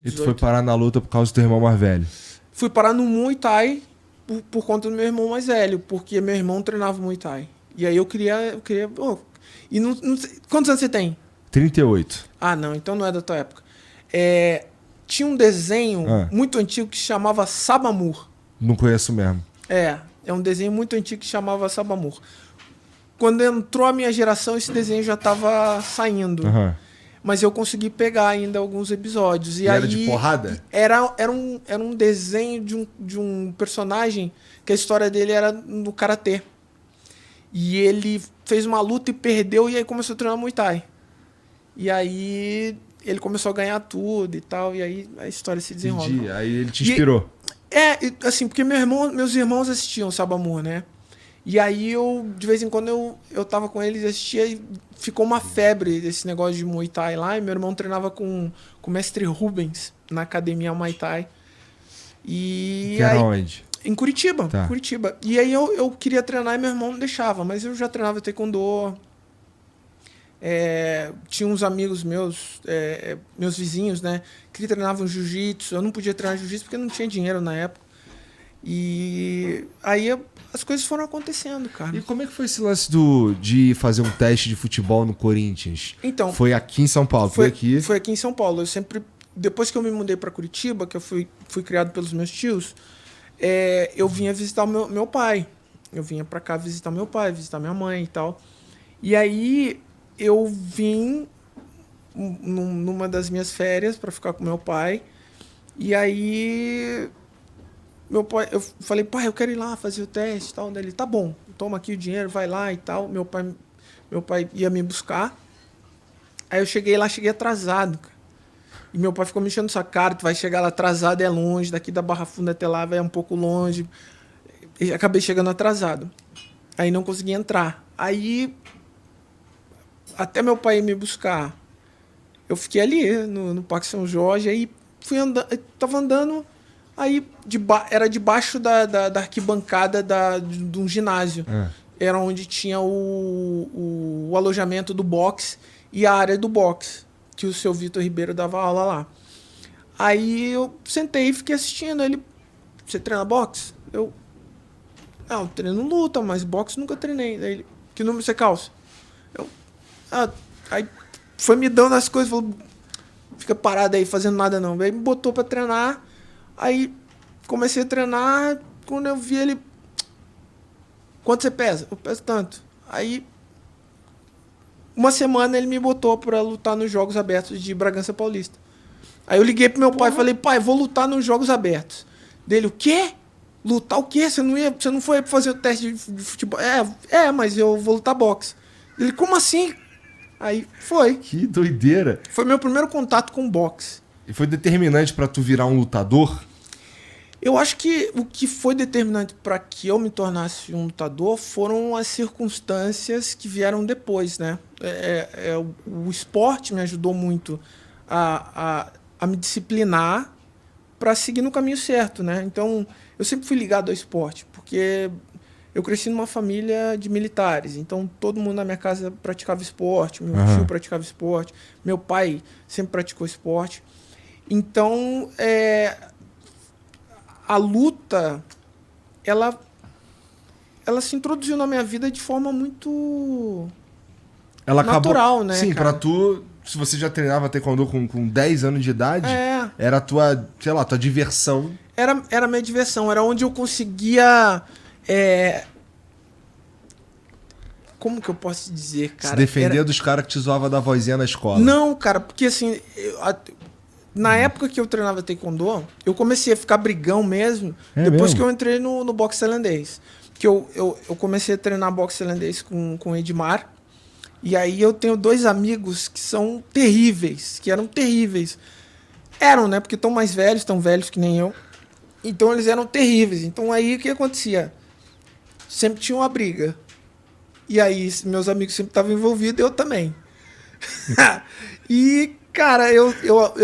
E tu foi parar na luta por causa do teu irmão mais velho? Fui parar no Muay Thai por conta do meu irmão mais velho, porque meu irmão treinava Muay Thai. E aí eu queria e quantos anos você tem? 38. Ah, não, então não é da tua época. Tinha um desenho muito antigo que se chamava Sabamur. Não conheço mesmo. É um desenho muito antigo que se chamava Sabamur. Quando entrou a minha geração, esse desenho já estava saindo. Mas eu consegui pegar ainda alguns episódios. E aí, era de porrada? Era um desenho de um personagem que a história dele era no karatê. E ele fez uma luta e perdeu, e aí começou a treinar Muay Thai. E aí ele começou a ganhar tudo e tal, e aí a história se desenrola. Entendi. Aí ele te inspirou. Assim, porque meus irmãos assistiam Sabamur, né? E aí de vez em quando eu tava com eles, assistia, e ficou uma febre desse negócio de Muay Thai lá, e meu irmão treinava com o mestre Rubens na academia Muay Thai. E que aí, era onde? Em Curitiba, Tá. Curitiba. E aí eu queria treinar e meu irmão não deixava, mas eu já treinava taekwondo. Tinha uns amigos meus, meus vizinhos, né, que treinavam jiu-jitsu. Eu não podia treinar jiu-jitsu porque não tinha dinheiro na época. E aí as coisas foram acontecendo, cara. E como é que foi esse lance de fazer um teste de futebol no Corinthians? Então, foi aqui em São Paulo? Foi aqui? Foi aqui em São Paulo. Eu sempre, depois que eu me mudei para Curitiba, que eu fui criado pelos meus tios, eu vinha visitar o meu pai. Eu vinha para cá visitar meu pai, visitar minha mãe e tal. E aí eu vim numa das minhas férias para ficar com meu pai. E aí meu pai, eu falei, pai, eu quero ir lá fazer o teste e tal. Ele, tá bom, toma aqui o dinheiro, vai lá e tal. Meu pai ia me buscar. Aí eu cheguei lá, cheguei atrasado, cara. E meu pai ficou me enchendo essa cara, tu vai chegar lá atrasado, é longe, daqui da Barra Funda até lá é um pouco longe. E acabei chegando atrasado. Aí não consegui entrar. Aí, até meu pai ir me buscar, eu fiquei ali no Parque São Jorge, aí fui andando, tava andando, aí era debaixo da arquibancada de um ginásio. Era onde tinha o alojamento do boxe e a área do boxe, que o seu Vitor Ribeiro dava aula lá. Aí eu sentei e fiquei assistindo. Ele, você treina boxe? Eu treino luta, mas boxe nunca treinei. Aí ele, que número você calça? Aí foi me dando as coisas, falou, fica parado aí fazendo nada não. Aí me botou pra treinar, aí comecei a treinar, quando eu vi ele, quanto você pesa? Eu peso tanto. Aí, uma semana ele me botou pra lutar nos Jogos Abertos de Bragança Paulista. Aí eu liguei pro meu pai e falei, pai, vou lutar nos Jogos Abertos. Dele, o quê? Lutar o quê? Você não foi fazer o teste de futebol? Mas eu vou lutar boxe. Ele, como assim? Aí foi. Que doideira. Foi meu primeiro contato com boxe. E foi determinante pra tu virar um lutador? Eu acho que o que foi determinante para que eu me tornasse um lutador foram as circunstâncias que vieram depois, né? O esporte me ajudou muito a me disciplinar para seguir no caminho certo, né? Então, eu sempre fui ligado ao esporte, porque eu cresci numa família de militares, então todo mundo na minha casa praticava esporte, meu tio praticava esporte, meu pai sempre praticou esporte. Então, a luta, ela se introduziu na minha vida de forma muito natural, né? Sim, cara? pra tu, se você já treinava taekwondo com 10 anos de idade, era a tua, sei lá, tua diversão. Era a minha diversão, era onde eu conseguia... Como que eu posso dizer, cara? Se defender dos caras que te zoavam da vozinha na escola. Não, cara, porque assim... Na época que eu treinava taekwondo, eu comecei a ficar brigão mesmo, depois que eu entrei no boxe tailandês. Que eu comecei a treinar boxe tailandês com o Edmar. E aí eu tenho 2 amigos que são terríveis, que eram terríveis. Eram, né? Porque estão mais velhos, tão velhos que nem eu. Então eles eram terríveis. Então aí o que acontecia? Sempre tinha uma briga. E aí meus amigos sempre estavam envolvidos, eu também. E... Cara, eu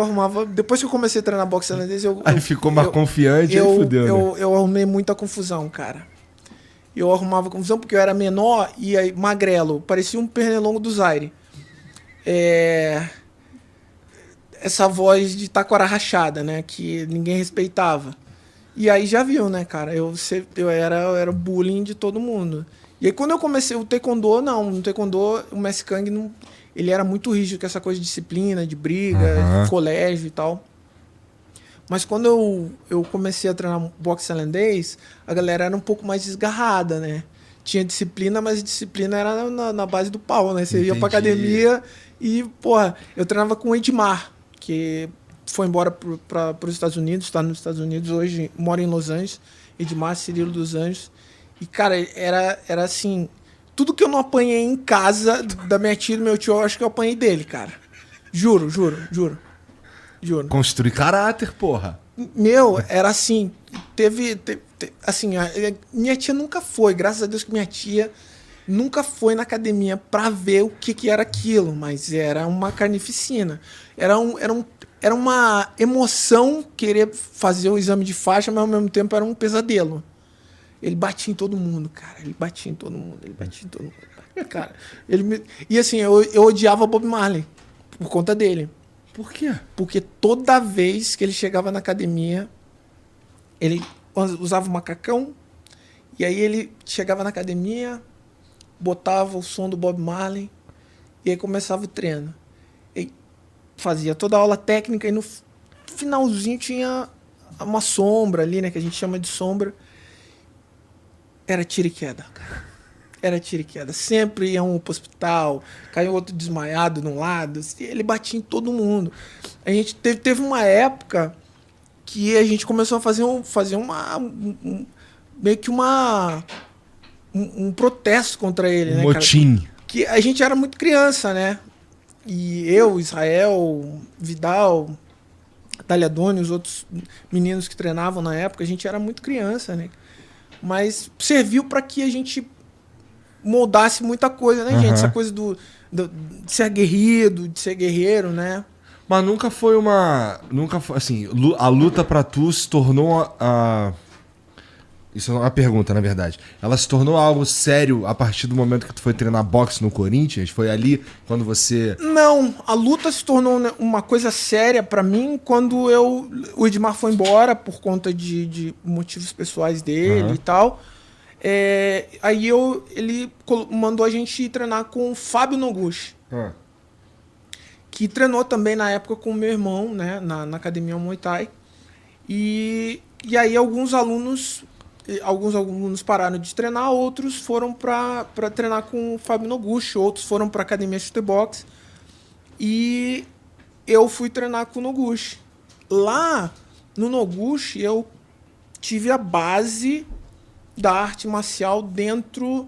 arrumava... Depois que eu comecei a treinar boxe tailandês, Aí ficou mais confiante, aí fudeu, né? Eu arrumei muita confusão, cara. Eu arrumava confusão porque eu era menor e aí, magrelo. Parecia um pernilongo do Zaire. essa voz de taquara rachada, né? Que ninguém respeitava. E aí já viu, né, cara? Eu era bullying de todo mundo. E aí quando eu comecei o taekwondo, não. No taekwondo, o Messi Kang, não, ele era muito rígido com essa coisa de disciplina, de briga, de colégio e tal. Mas quando eu comecei a treinar boxe tailandês, a galera era um pouco mais desgarrada, né? Tinha disciplina, mas a disciplina era na base do pau, né? Você ia pra academia e, porra, eu treinava com o Edmar, que foi embora para os Estados Unidos, está nos Estados Unidos hoje, mora em Los Angeles, Edmar Cirilo dos Anjos. E, cara, era assim, tudo que eu não apanhei em casa da minha tia e do meu tio, eu acho que eu apanhei dele, cara. Juro. Construir caráter, porra. Meu, era assim, assim, minha tia nunca foi, graças a Deus que minha tia nunca foi na academia pra ver o que era aquilo, mas era uma carnificina. Era uma emoção querer fazer o exame de faixa, mas ao mesmo tempo era um pesadelo. Ele batia em todo mundo, cara. Ele batia em todo mundo. Cara, e assim, eu odiava Bob Marley por conta dele. Por quê? Porque toda vez que ele chegava na academia, ele usava o macacão, e aí ele chegava na academia, botava o som do Bob Marley, e aí começava o treino. E fazia toda a aula técnica, e no finalzinho tinha uma sombra ali, né, que a gente chama de sombra. Era tiro e queda, cara. Era tiro e queda. Sempre ia um pro hospital, caiu outro desmaiado de um lado. Ele batia em todo mundo. A gente teve uma época que a gente começou a fazer meio que um protesto contra ele, né, motim. cara? Que a gente era muito criança, né? E eu, Israel, Vidal, Talhadone, os outros meninos que treinavam na época, a gente era muito criança, né? Mas serviu para que a gente moldasse muita coisa, né, gente? Essa coisa de ser aguerrido, de ser guerreiro, né? Mas nunca foi assim, a luta pra tu se tornou isso é uma pergunta, na verdade. Ela se tornou algo sério a partir do momento que tu foi treinar boxe no Corinthians? Foi ali quando você... Não, a luta se tornou uma coisa séria pra mim quando o Edmar foi embora por conta de motivos pessoais dele e tal. Aí ele mandou a gente ir treinar com o Fábio Noguchi, que treinou também na época com o meu irmão, né, na academia Muay Thai. E aí alguns alunos pararam de treinar, outros foram para treinar com o Fábio Noguchi, outros foram para a academia Chutebox. E eu fui treinar com o Noguchi. Lá no Noguchi eu tive a base da arte marcial dentro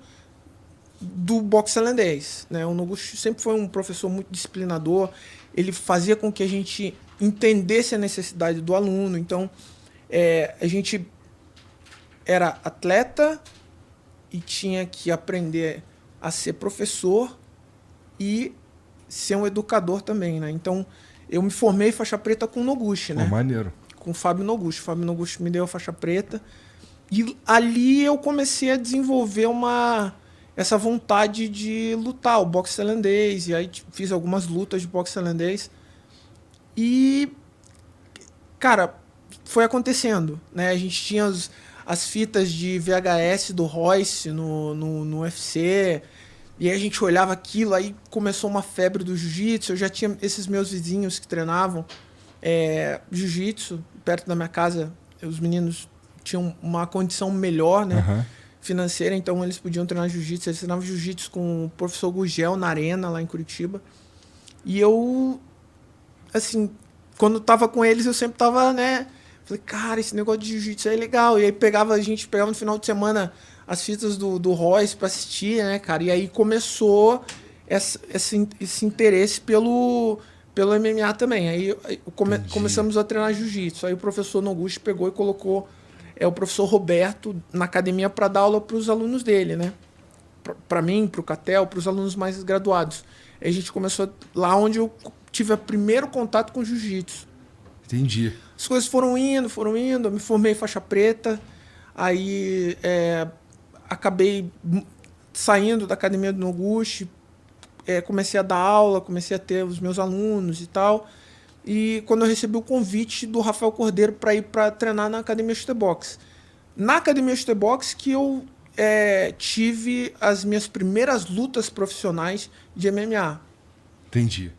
do boxe tailandês, né? O Noguchi sempre foi um professor muito disciplinador. Ele fazia com que a gente entendesse a necessidade do aluno. Então, a gente era atleta e tinha que aprender a ser professor e ser um educador também, né? Então, eu me formei faixa preta com o Noguchi, né? Maneiro. Com o Fábio Noguchi. O Fábio Noguchi me deu a faixa preta. E ali eu comecei a desenvolver essa vontade de lutar, o boxe tailandês. E aí fiz algumas lutas de boxe tailandês. E, cara, foi acontecendo, né? A gente tinha as fitas de VHS do Royce no UFC. E aí a gente olhava aquilo, aí começou uma febre do jiu-jitsu. Eu já tinha esses meus vizinhos que treinavam jiu-jitsu perto da minha casa. Os meninos tinham uma condição melhor, né, financeira, então eles podiam treinar jiu-jitsu. Eles treinavam jiu-jitsu com o professor Gugel na Arena, lá em Curitiba. E eu, assim, quando tava com eles, eu sempre tava, né, falei, cara, esse negócio de jiu-jitsu é legal. E aí a gente pegava no final de semana as fitas do Royce pra assistir, né, cara? E aí começou esse interesse pelo MMA também. Aí começamos a treinar jiu-jitsu. Aí o professor Noguchi pegou e colocou o professor Roberto na academia para dar aula para os alunos dele, né? Para mim, para o Catel, para os alunos mais graduados. Aí a gente começou lá onde eu tive o primeiro contato com jiu-jitsu. Entendi. As coisas foram indo, eu me formei faixa preta, aí acabei saindo da academia do Noguchi, comecei a dar aula, comecei a ter os meus alunos e tal. E quando eu recebi o convite do Rafael Cordeiro para ir para treinar na Academia Chutebox. Na Academia Chutebox que eu tive as minhas primeiras lutas profissionais de MMA. Entendi.